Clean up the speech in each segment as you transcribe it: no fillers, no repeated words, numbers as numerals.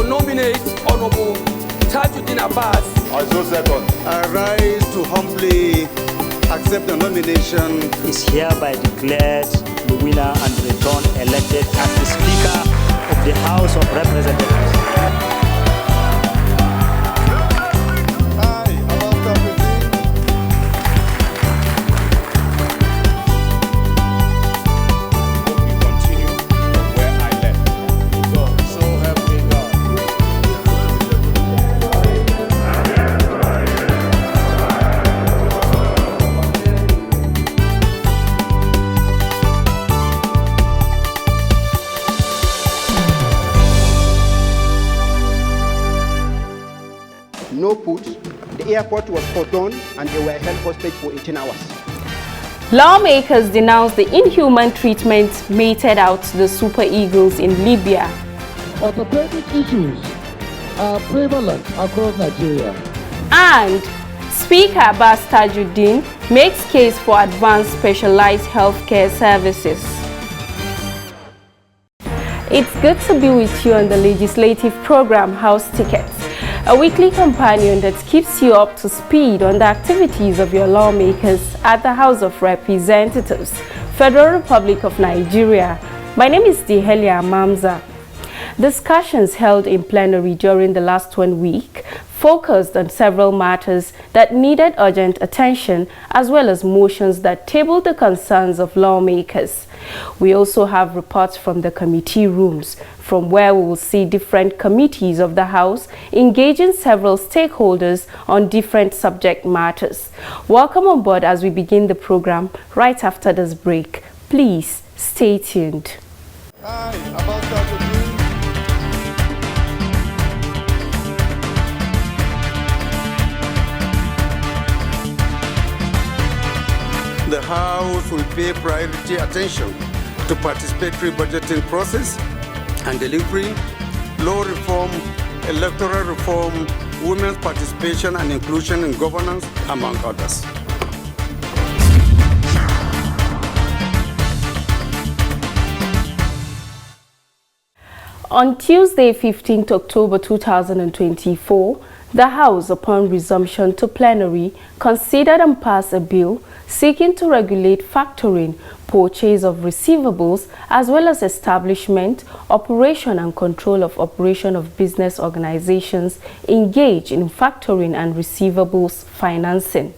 nominate Honorable Tajuddin Abbas. I so second. I rise to humbly accept the nomination. Is hereby declared the winner and returned elected as the Speaker of the House of Representatives. No put, the airport was cordoned and they were held hostage for 18 hours. Lawmakers denounced the inhuman treatment meted out to the Super Eagles in Libya. Orthopedic issues are prevalent across Nigeria. And Speaker Abbas Tajuddin makes case for advanced specialized healthcare services. It's good to be with you on the legislative program House Tickets, a weekly companion that keeps you up to speed on the activities of your lawmakers at the House of Representatives, Federal Republic of Nigeria. My name is Dehelia Mamza. Discussions held in plenary during the last 1 week focused on several matters that needed urgent attention, as well as motions that tabled the concerns of lawmakers. We also have reports from the committee rooms, from where we will see different committees of the House engaging several stakeholders on different subject matters. Welcome on board as we begin the program right after this break. Please stay tuned. Hi, about that. The House will pay priority attention to participatory budgeting process and delivery, law reform, electoral reform, women's participation and inclusion in governance, among others. On Tuesday, 15th October 2024, the House, upon resumption to plenary, considered and passed a bill seeking to regulate factoring, purchase of receivables, as well as establishment, operation and control of operation of business organizations engaged in factoring and receivables financing.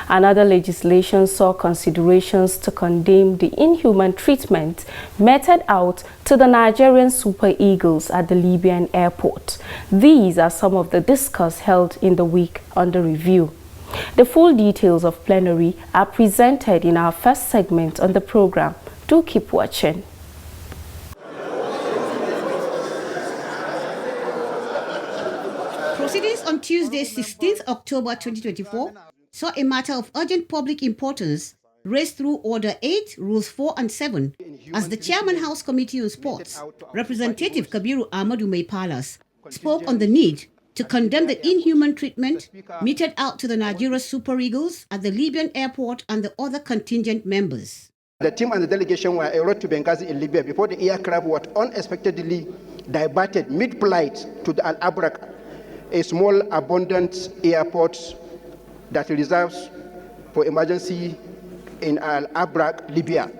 Another legislation saw considerations to condemn the inhuman treatment meted out to the Nigerian Super Eagles at the Libyan airport. These are some of the discussions held in the week under review. The full details of plenary are presented in our first segment on the program. Do keep watching. Proceedings on Tuesday, 16th October 2024, saw a matter of urgent public importance raised through Order 8, Rules 4 and 7, as the Chairman House Committee on Sports, Representative Kabiru Ahmadu Mai Palace, spoke on the need to condemn the inhuman treatment meted out to the Nigeria Super Eagles at the Libyan airport and the other contingent members. The team and the delegation were en route to Benghazi in Libya before the aircraft was unexpectedly diverted mid-flight to the Al-Abrak, a small, abundant airport that reserves for emergency in Al-Abrak, Libya.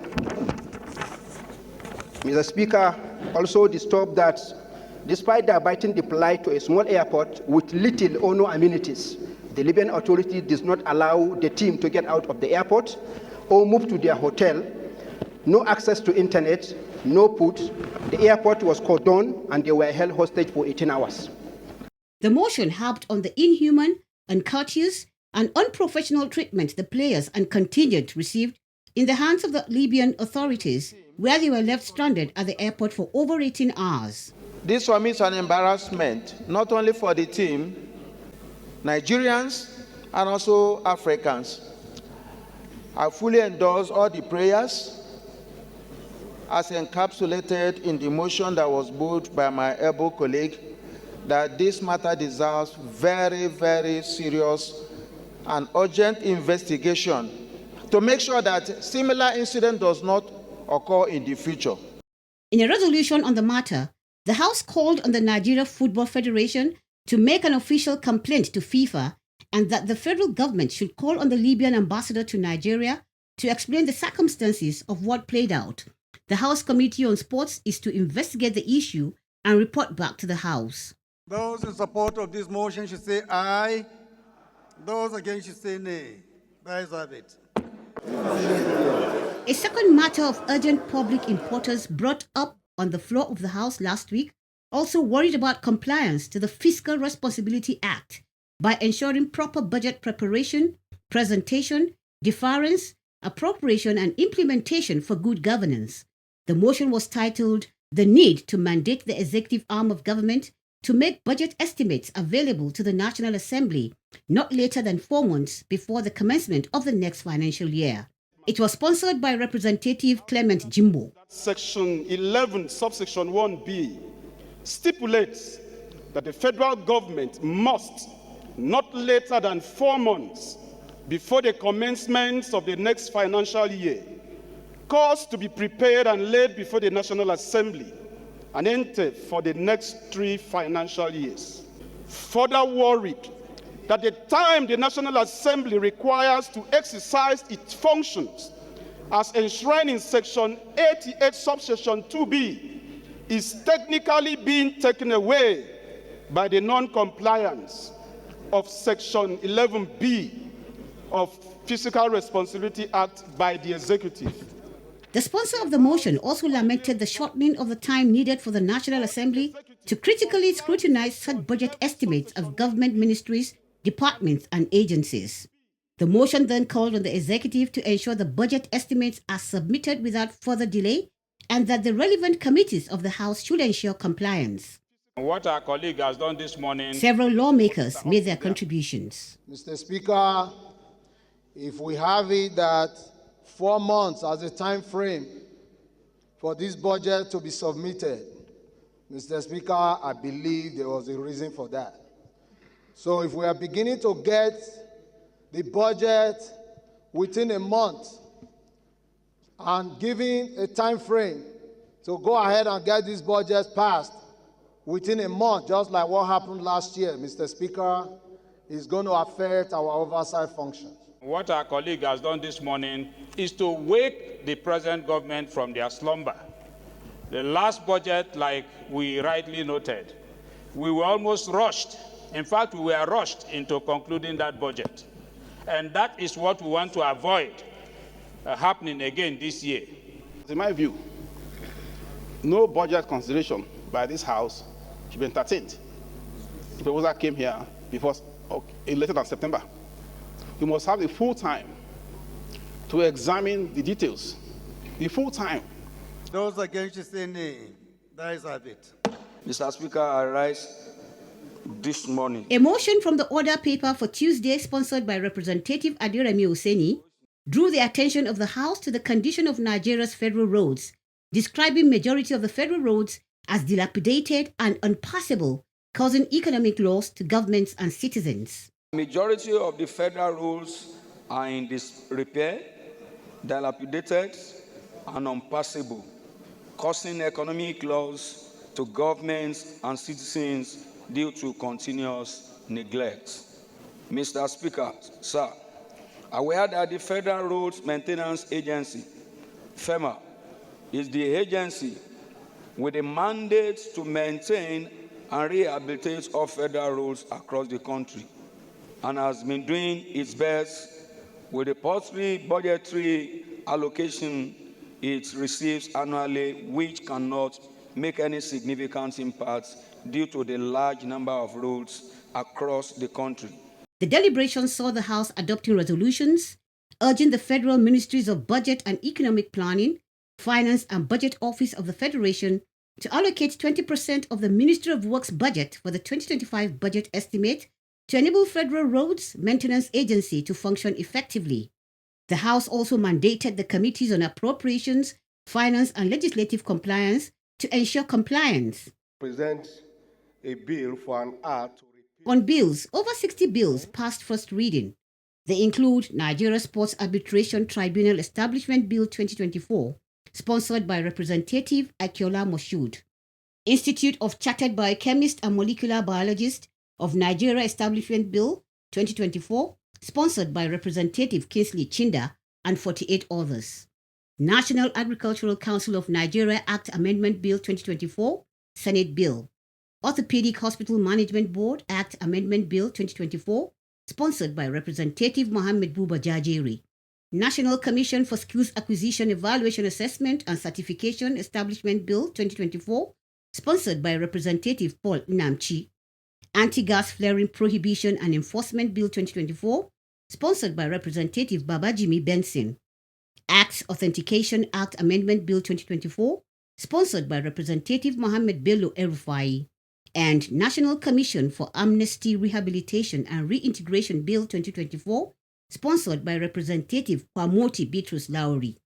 Mr. Speaker, also disturbed that despite diverting the flight to a small airport with little or no amenities, the Libyan authority does not allow the team to get out of the airport or move to their hotel. No access to internet, no food. The airport was cordoned and they were held hostage for 18 hours. The motion harped on the inhuman, uncourteous, and unprofessional treatment the players and contingent received in the hands of the Libyan authorities, where they were left stranded at the airport for over 18 hours. This for me is an embarrassment, not only for the team, Nigerians, and also Africans. I fully endorse all the prayers as encapsulated in the motion that was moved by my able colleague, that this matter deserves very, very serious and urgent investigation to make sure that similar incident does not occur in the future. In a resolution on the matter, The House called on the Nigeria Football Federation to make an official complaint to FIFA and that the federal government should call on the Libyan ambassador to Nigeria to explain the circumstances of what played out. The House Committee on Sports is to investigate the issue and report back to the House. Those in support of this motion should say aye. Those against should say nay. The ayes have it. A second matter of urgent public importance brought up on the floor of the House last week also worried about compliance to the Fiscal Responsibility Act by ensuring proper budget preparation, presentation, deference, appropriation, and implementation for good governance. The motion was titled, "The Need to Mandate the Executive Arm of Government to make budget estimates available to the National Assembly not later than 4 months before the commencement of the next financial year." It was sponsored by Representative Clement Jimbo. Section 11, subsection 1B, stipulates that the federal government must, not later than 4 months before the commencement of the next financial year, cause to be prepared and laid before the National Assembly and entered for the next 3 financial years. Further worried that the time the National Assembly requires to exercise its functions as enshrined in Section 88, subsection 2B, is technically being taken away by the non-compliance of Section 11B of Fiscal Responsibility Act by the Executive. The sponsor of the motion also lamented the shortening of the time needed for the National Assembly to critically scrutinize such budget estimates of government ministries, departments, and agencies. The motion then called on the executive to ensure the budget estimates are submitted without further delay and that the relevant committees of the House should ensure compliance. What our colleague has done this morning. Several lawmakers made their contributions. Mr. Speaker, if we have it that 4 months as a time frame for this budget to be submitted, Mr. Speaker, I believe there was a reason for that. So if we are beginning to get the budget within a month and giving a time frame to go ahead and get this budget passed within a month, just like what happened last year, Mr. Speaker, is going to affect our oversight functions. What our colleague has done this morning is to wake the present government from their slumber. The last budget, like we rightly noted, we were almost rushed. In fact, we were rushed into concluding that budget. And that is what we want to avoid happening again this year. In my view, no budget consideration by this House should be entertained. The proposal came here before later than September. We must have the full time to examine the details. The full time. Those against should say nay. The ayes have it. Mr. Speaker, I rise this morning. A motion from the order paper for Tuesday, sponsored by Representative Adiremi Oseni, drew the attention of the House to the condition of Nigeria's federal roads, describing majority of the federal roads as dilapidated and unpassable, causing economic loss to governments and citizens. Majority of the federal roads are in disrepair, dilapidated, and unpassable, causing economic loss to governments and citizens due to continuous neglect. Mr. Speaker, sir, aware that the Federal Roads Maintenance Agency, FEMA, is the agency with a mandate to maintain and rehabilitate all federal roads across the country, and has been doing its best with the paltry budgetary allocation it receives annually, which cannot make any significant impact due to the large number of roads across the country. The deliberations saw the House adopting resolutions urging the Federal Ministries of Budget and Economic Planning, Finance and Budget Office of the Federation to allocate 20% of the Ministry of Works budget for the 2025 budget estimate to enable Federal Roads Maintenance Agency to function effectively. The House also mandated the Committees on Appropriations, Finance and Legislative Compliance to ensure compliance. Present a bill for an act. On bills, over 60 bills passed first reading. They include Nigeria Sports Arbitration Tribunal Establishment Bill 2024, sponsored by Representative Akiola Moshood. Institute of Chartered Biochemist and Molecular Biologist of Nigeria Establishment Bill 2024, sponsored by Representative Kingsley Chinda and 48 others. National Agricultural Council of Nigeria Act Amendment Bill 2024, Senate Bill. Orthopedic Hospital Management Board Act Amendment Bill 2024, sponsored by Representative Mohammed Buba Jajeri. National Commission for Skills Acquisition, Evaluation, Assessment and Certification Establishment Bill 2024, sponsored by Representative Paul Namchi. Anti-Gas Flaring Prohibition and Enforcement Bill 2024, sponsored by Representative Babajimi Benson. Acts Authentication Act Amendment Bill 2024, sponsored by Representative Mohammed Bello Erufai. And National Commission for Amnesty, Rehabilitation and Reintegration Bill 2024, sponsored by Representative Kwamoti Bitrus Lowry.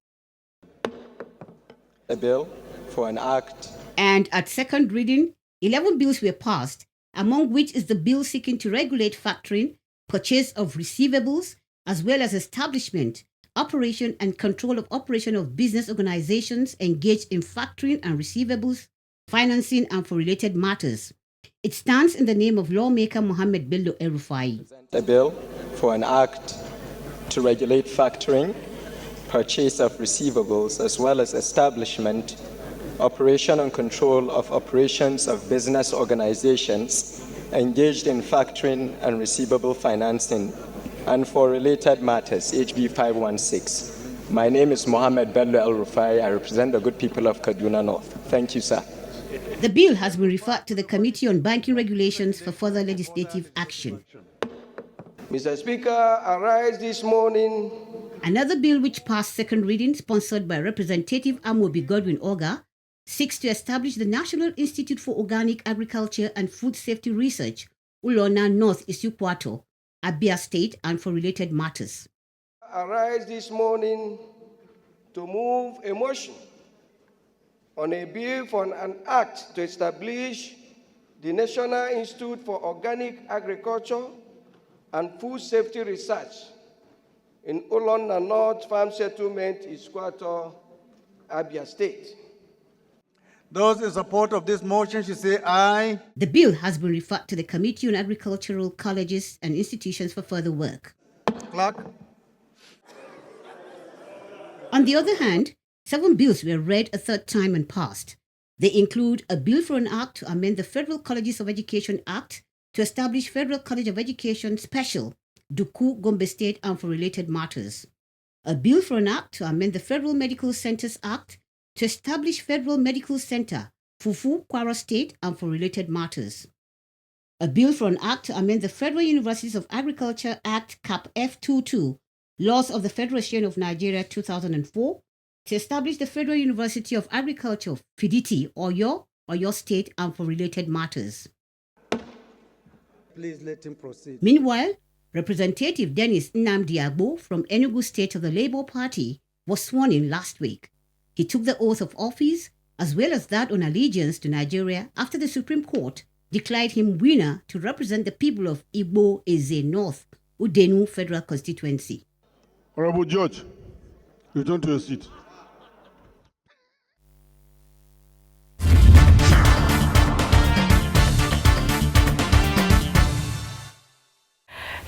A bill for an act. And at second reading, 11 bills were passed, among which is the bill seeking to regulate factoring, purchase of receivables, as well as establishment, operation and control of operation of business organizations engaged in factoring and receivables, financing and for related matters. It stands in the name of lawmaker Mohammed Bello Erufai. A bill for an act to regulate factoring, purchase of receivables, as well as establishment, operation and control of operations of business organizations engaged in factoring and receivable financing, and for related matters, HB 516. My name is Mohammed Bello El-Rufai. I represent the good people of Kaduna North. Thank you, sir. The bill has been referred to the Committee on Banking Regulations for further legislative action. Mr. Speaker, I rise this morning. Another bill which passed second reading, sponsored by Representative Amobi Godwin Oga, seeks to establish the National Institute for Organic Agriculture and Food Safety Research, Ulona North Isukwato, Abia State, and for related matters. I rise this morning to move a motion on a bill for an act to establish the National Institute for Organic Agriculture and Food Safety Research in Ulona North Farm Settlement, Isukwato, Abia State. Those in support of this motion should say aye. The bill has been referred to the Committee on Agricultural Colleges and Institutions for further work. Clerk. On the other hand, 7 bills were read a third time and passed. They include a bill for an act to amend the Federal Colleges of Education Act to establish Federal College of Education Special, Duku, Gombe State, and for related matters. A bill for an act to amend the Federal Medical Centers Act to establish Federal Medical Center, Fufu, Kwara State, and for related matters. A bill for an act to amend the Federal Universities of Agriculture Act, Cap F22, Laws of the Federation of Nigeria 2004, to establish the Federal University of Agriculture, Fiditi, Oyo State, and for related matters. Please let him proceed. Meanwhile, Representative Dennis Nnamdi Agbo from Enugu State of the Labour Party was sworn in last week. He took the oath of office, as well as that on allegiance to Nigeria, after the Supreme Court declared him winner to represent the people of Igbo Eze North, Udenu Federal Constituency. Honorable Judge, return to your seat.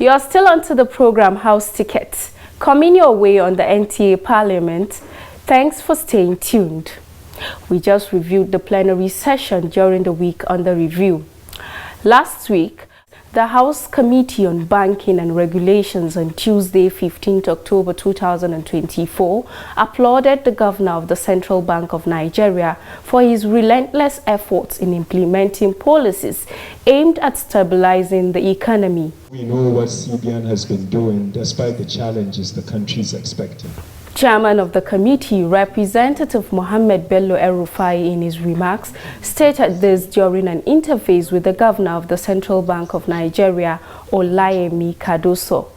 You are still onto the program House Tickets, coming your way on the NTA Parliament. Thanks for staying tuned. We just reviewed the plenary session during the week under review. Last week, the House Committee on Banking and Regulations on Tuesday, 15th October 2024, applauded the Governor of the Central Bank of Nigeria for his relentless efforts in implementing policies aimed at stabilizing the economy. We know what CBN has been doing despite the challenges the country is expecting. Chairman of the committee, Representative Mohammed Bello El-Rufai, in his remarks, stated this during an interface with the Governor of the Central Bank of Nigeria, Olayemi Kadoso.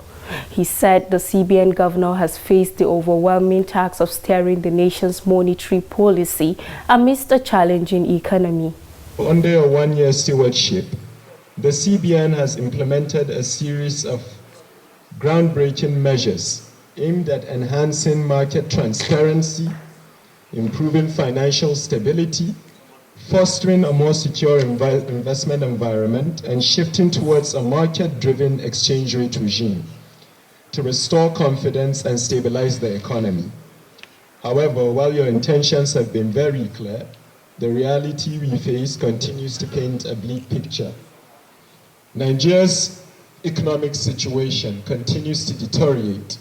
He said the CBN governor has faced the overwhelming task of steering the nation's monetary policy amidst a challenging economy. Under a one-year stewardship, the CBN has implemented a series of groundbreaking measures aimed at enhancing market transparency, improving financial stability, fostering a more secure investment environment, and shifting towards a market-driven exchange rate regime to restore confidence and stabilize the economy. However, while your intentions have been very clear, the reality we face continues to paint a bleak picture. Nigeria's economic situation continues to deteriorate,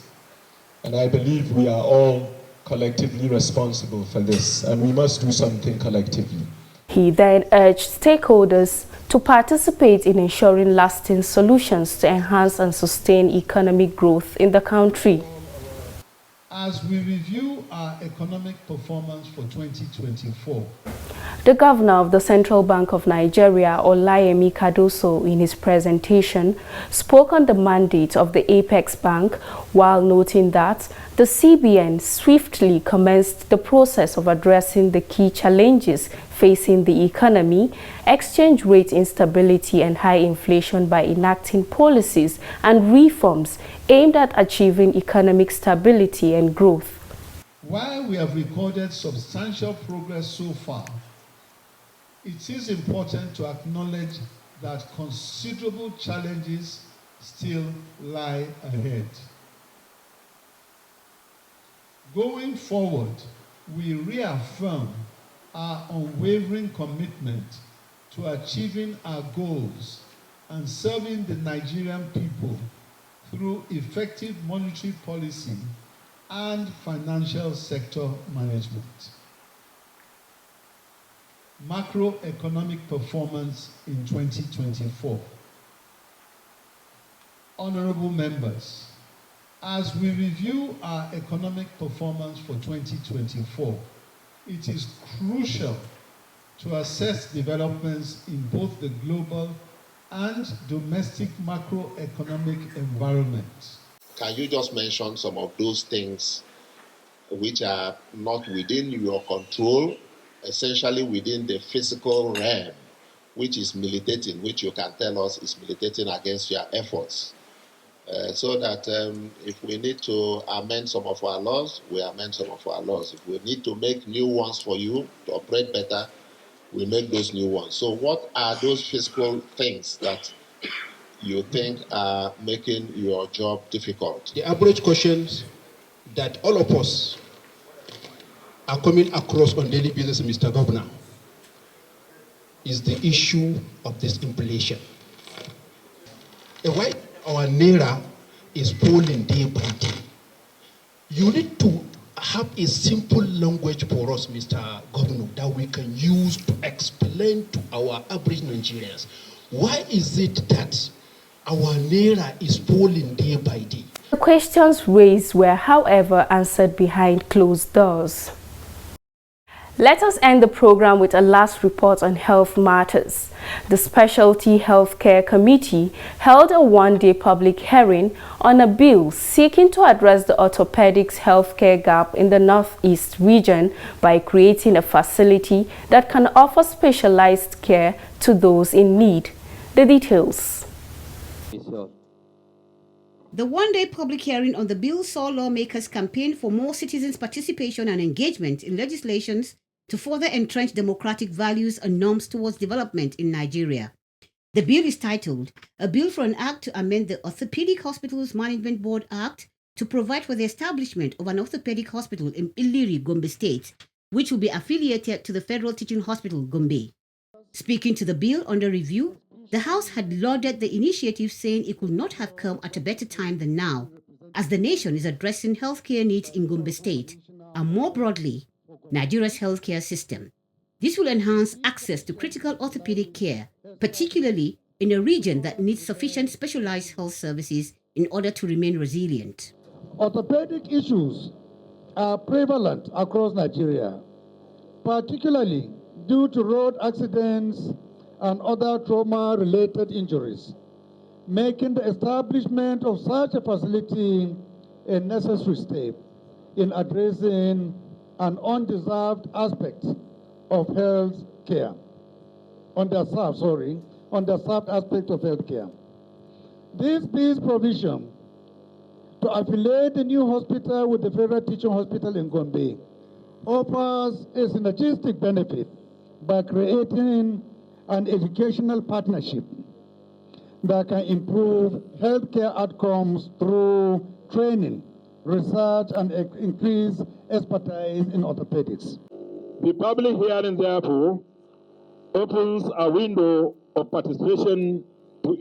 and I believe we are all collectively responsible for this, and we must do something collectively. He then urged stakeholders to participate in ensuring lasting solutions to enhance and sustain economic growth in the country. As we review our economic performance for 2024, the governor of the Central Bank of Nigeria, Olayemi Cardoso, in his presentation, spoke on the mandate of the Apex Bank while noting that the CBN swiftly commenced the process of addressing the key challenges facing the economy, exchange rate instability and high inflation by enacting policies and reforms aimed at achieving economic stability and growth. While we have recorded substantial progress so far, it is important to acknowledge that considerable challenges still lie ahead. Going forward, we reaffirm our unwavering commitment to achieving our goals and serving the Nigerian people through effective monetary policy and financial sector management. Macroeconomic performance in 2024. Honorable members, as we review our economic performance for 2024, it is crucial to assess developments in both the global and domestic macroeconomic environment. Can you just mention some of those things which are not within your control, essentially within the physical realm, which is militating, which you can tell us is militating against your efforts? So that if we need to amend some of our laws, we amend some of our laws. If we need to make new ones for you to operate better, we make those new ones. So what are those fiscal things that you think are making your job difficult? The average questions that all of us are coming across on daily basis, Mr. Governor, is the issue of this inflation. Why our naira is falling day by day. You need to have a simple language for us, Mr. Governor, that we can use to explain to our average Nigerians. Why is it that our naira is falling day by day? The questions raised were, however, answered behind closed doors. Let us end the program with a last report on health matters. The Specialty Healthcare Committee held a one-day public hearing on a bill seeking to address the orthopedics healthcare gap in the Northeast region by creating a facility that can offer specialized care to those in need. The details. The one-day public hearing on the bill saw lawmakers campaign for more citizens' participation and engagement in legislations to further entrench democratic values and norms towards development in Nigeria. The bill is titled, A Bill for an Act to Amend the Orthopedic Hospitals Management Board Act to provide for the establishment of an orthopedic hospital in Iliri, Gombe State, which will be affiliated to the Federal Teaching Hospital, Gombe. Speaking to the bill under review, the House had lauded the initiative, saying it could not have come at a better time than now, as the nation is addressing healthcare needs in Gombe State, and more broadly, Nigeria's healthcare system. This will enhance access to critical orthopedic care, particularly in a region that needs sufficient specialized health services in order to remain resilient. Orthopedic issues are prevalent across Nigeria, particularly due to road accidents and other trauma-related injuries, making the establishment of such a facility a necessary step in addressing an undeserved aspect of health care, underserved aspect of health care. This bill's provision to affiliate the new hospital with the Federal Teaching Hospital in Gombe offers a synergistic benefit by creating an educational partnership that can improve healthcare outcomes through training, research, and increase expertise in orthopedics. The public hearing, therefore, opens a window of participation to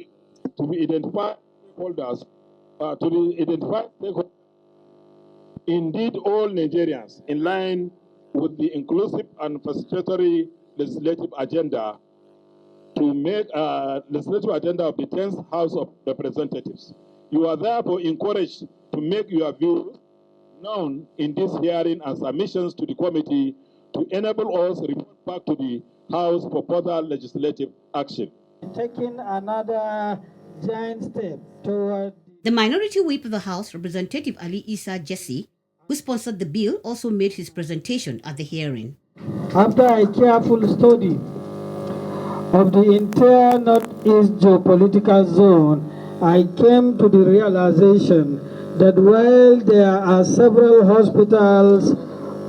identify stakeholders, indeed all Nigerians, in line with the inclusive and facilitatory legislative agenda to make a legislative agenda of the 10th House of Representatives. You are therefore encouraged to make your views known in this hearing and submissions to the committee to enable us to report back to the House for further legislative action. Taking another giant step toward... The Minority Whip of the House, Representative Ali Issa Jesse, who sponsored the bill, also made his presentation at the hearing. After a careful study of the entire Northeast geopolitical zone, I came to the realization that while there are several hospitals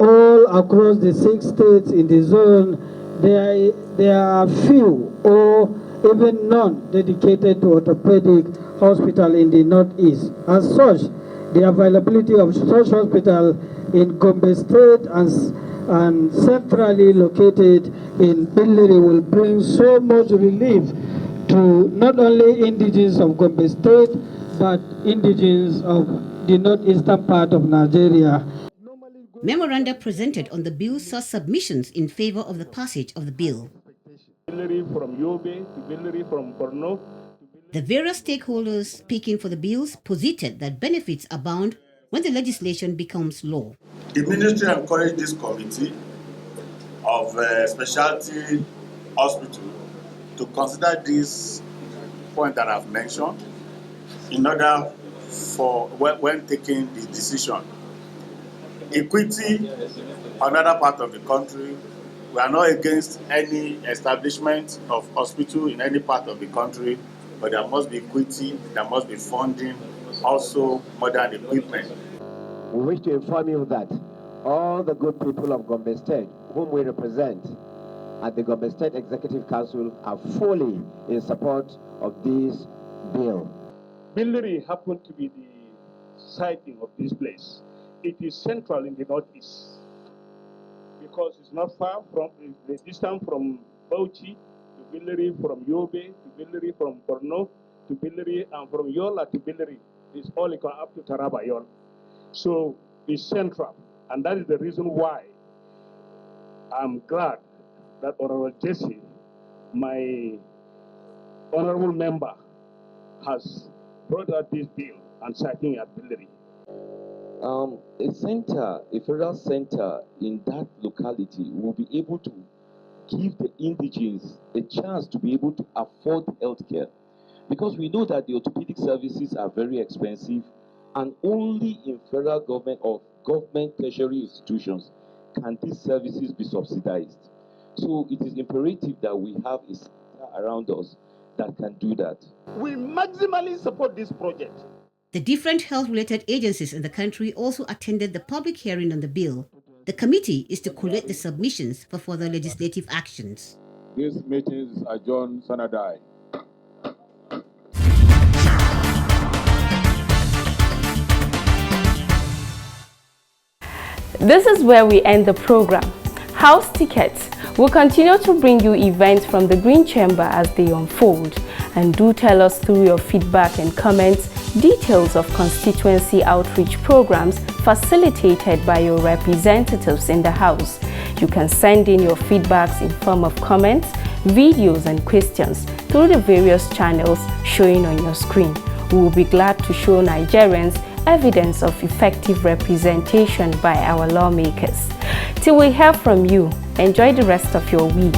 all across the 6 states in the zone, there are few or even none dedicated to orthopedic hospital in the Northeast. As such, the availability of such hospital in Gombe State and centrally located in plenary will bring so much relief to not only indigenes of Gombe State, but indigenes of the northeastern part of Nigeria. Memoranda presented on the bill saw submissions in favor of the passage of the bill. From Yobe to Plenary, from Borno. The various stakeholders speaking for the bills posited that benefits abound when the legislation becomes law. The ministry encouraged this committee of specialty hospital to consider this point that I've mentioned in order for when taking the decision. Equity, another part of the country, we are not against any establishment of hospital in any part of the country, but there must be equity, there must be funding, also modern equipment. We wish to inform you that all the good people of Gombe State, whom we represent at the Gombe State Executive Council, are fully in support of this bill. Plenary happened to be the siting of this place. It is central in the Northeast because it's not far from the distance from Bauchi to Plenary, from Yobe to Plenary, from Borno to Plenary, and from Yola to Plenary. It's all up to Taraba, Yola. So it's central, and that is the reason why I'm glad that Honorable Jesse, my honorable member, has brought out this bill and citing at Plenary. A federal center in that locality will be able to give the indigenes a chance to be able to afford healthcare, because we know that the orthopedic services are very expensive, and only in federal government or government tertiary institutions can these services be subsidized. So it is imperative that we have a center around us that can do that. We maximally support this project. The different health-related agencies in the country also attended the public hearing on the bill. The committee is to collate the submissions for further legislative actions. This meeting is adjourned, Sanadai. This is where we end the program. House Tickets will continue to bring you events from the Green Chamber as they unfold. And do tell us through your feedback and comments details of constituency outreach programs facilitated by your representatives in the House. You can send in your feedbacks in form of comments, videos and questions through the various channels showing on your screen. We will be glad to show Nigerians evidence of effective representation by our lawmakers. Till we hear from you, enjoy the rest of your week.